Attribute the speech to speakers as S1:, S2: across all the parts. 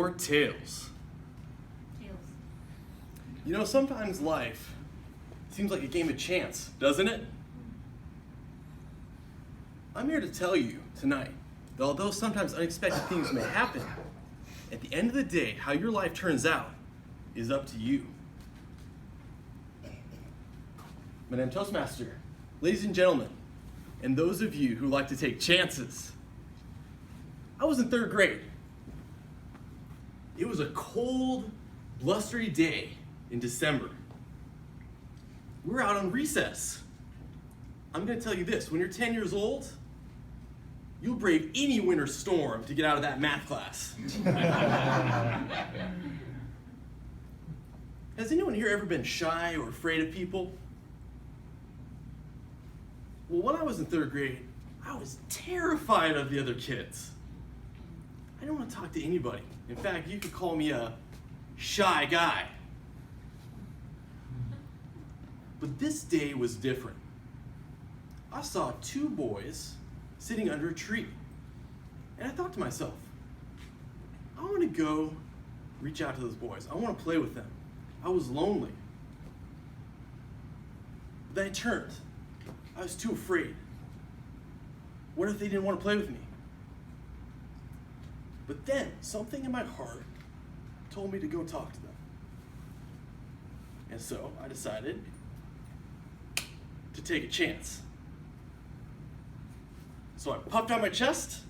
S1: more tales. You know, sometimes life seems like a game of chance, doesn't it? I'm here to tell you tonight that although sometimes unexpected things may happen, at the end of the day, how your life turns out is up to you. My name's Toastmaster. Ladies and gentlemen, and those of you who like to take chances, I was in 3rd grade. It was a cold, blustery day in December. We were out on recess. I'm going to tell you this, when you're 10 years old, you'll brave any winter storm to get out of that math class. Has anyone here ever been shy or afraid of people? Well, when I was in 3rd grade, I was terrified of the other kids. I didn't want to talk to anybody. In fact, you could call me a shy guy. But this day was different. I saw 2 boys sitting under a tree. And I thought to myself, I want to go reach out to those boys. I want to play with them. I was lonely. But then I turned. I was too afraid. What if they didn't want to play with me? But then something in my heart told me to go talk to them. And so I decided to take a chance. So I puffed out my chest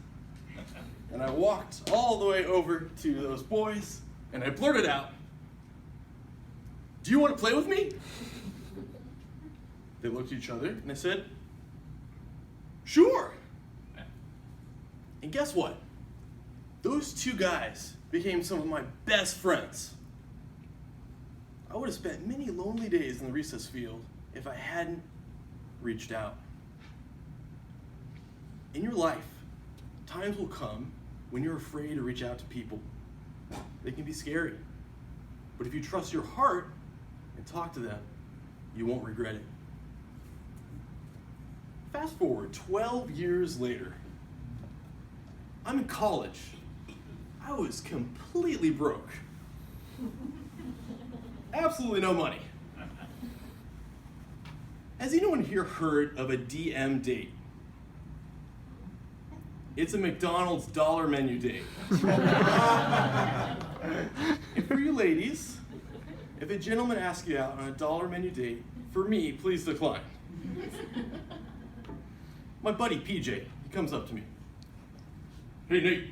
S1: and I walked all the way over to those boys and I blurted out, "Do you want to play with me?" They looked at each other and I said, "Sure." And guess what? Those 2 guys became some of my best friends. I would have spent many lonely days in the recess field if I hadn't reached out. In your life, times will come when you're afraid to reach out to people. They can be scary. But if you trust your heart and talk to them, you won't regret it. Fast forward 12 years later. I'm in college. I was completely broke. Absolutely no money. Has anyone here heard of a DM date? It's a McDonald's dollar menu date. And for you ladies, if a gentleman asks you out on a dollar menu date, for me, please decline. My buddy PJ, he comes up to me. "Hey Nate,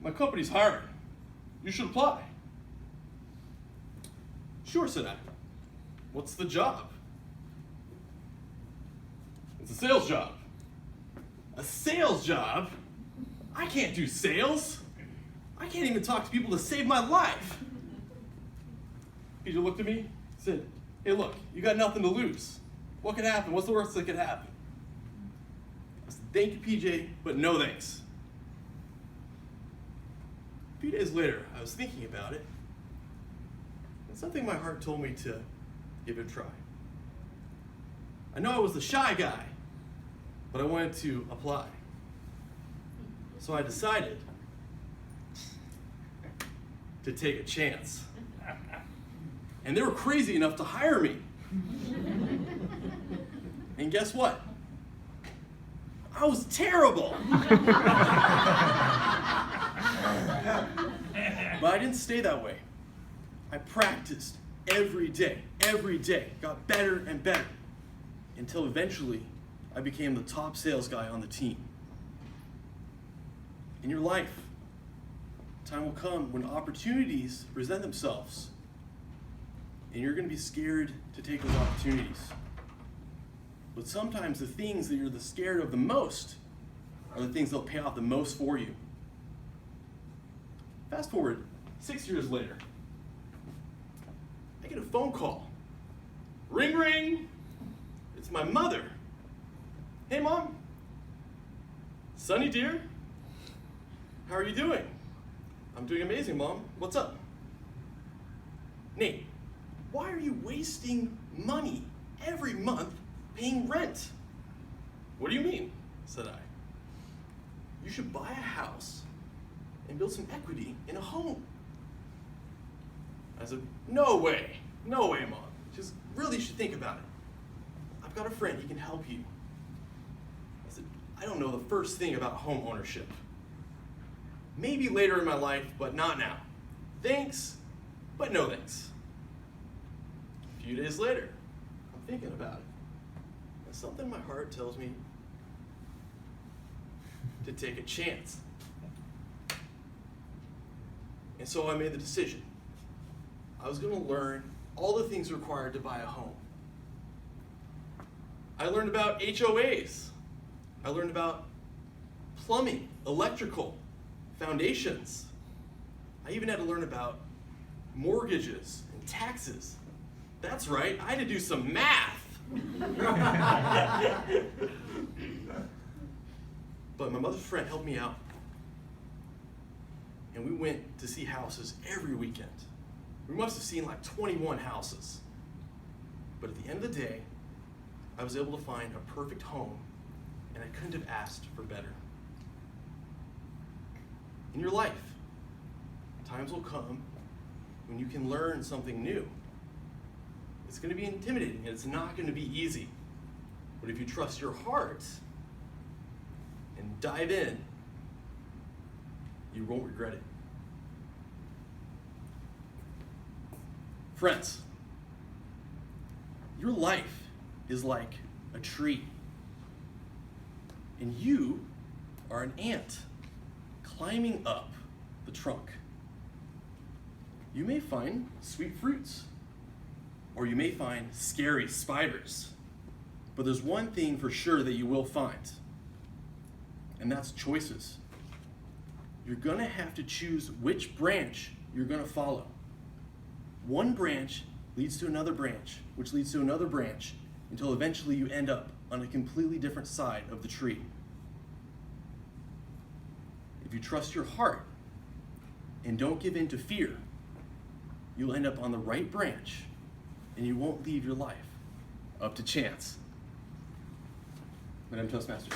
S1: my company's hiring. You should apply." "Sure," said I. "What's the job?" "It's a sales job." "A sales job? I can't do sales. I can't even talk to people to save my life." PJ looked at me, said, "Hey look, you got nothing to lose. What could happen? What's the worst that could happen?" I said, "Thank you, PJ, but no thanks." A few days later, I was thinking about it, and something in my heart told me to give it a try. I know I was the shy guy, but I wanted to apply. So I decided to take a chance. And they were crazy enough to hire me. And guess what? I was terrible. But I didn't stay that way. I practiced every day, got better and better, until eventually I became the top sales guy on the team. In your life, time will come when opportunities present themselves, and you're going to be scared to take those opportunities. But sometimes the things that you're the scared of the most are the things that'll pay off the most for you. Fast forward 6 years later, I get a phone call. Ring, ring. It's my mother. "Hey, Mom. Sonny, dear. How are you doing?" "I'm doing amazing, Mom. What's up?" "Nate, why are you wasting money every month paying rent?" "What do you mean?" said I. "You should buy a house and build some equity in a home. I said, no way, Mom. Just really should think about it. I've got a friend, he can help you. I said, I don't know the first thing about home ownership. Maybe later in my life, but not now. Thanks, but no thanks. A few days later, I'm thinking about it. And something in my heart tells me to take a chance. And so I made the decision. I was going to learn all the things required to buy a home. I learned about HOAs. I learned about plumbing, electrical, foundations. I even had to learn about mortgages and taxes. That's right, I had to do some math. But my mother's friend helped me out. And we went to see houses every weekend. We must have seen like 21 houses. But at the end of the day, I was able to find a perfect home, and I couldn't have asked for better. In your life, times will come when you can learn something new. It's going to be intimidating, and it's not going to be easy. But if you trust your heart and dive in, you won't regret it. Friends, your life is like a tree, and you are an ant climbing up the trunk. You may find sweet fruits, or you may find scary spiders, but there's one thing for sure that you will find, and that's choices. You're gonna have to choose which branch you're gonna follow. One branch leads to another branch, which leads to another branch, until eventually you end up on a completely different side of the tree. If you trust your heart and don't give in to fear, you'll end up on the right branch, and you won't leave your life up to chance. Madam Toastmaster.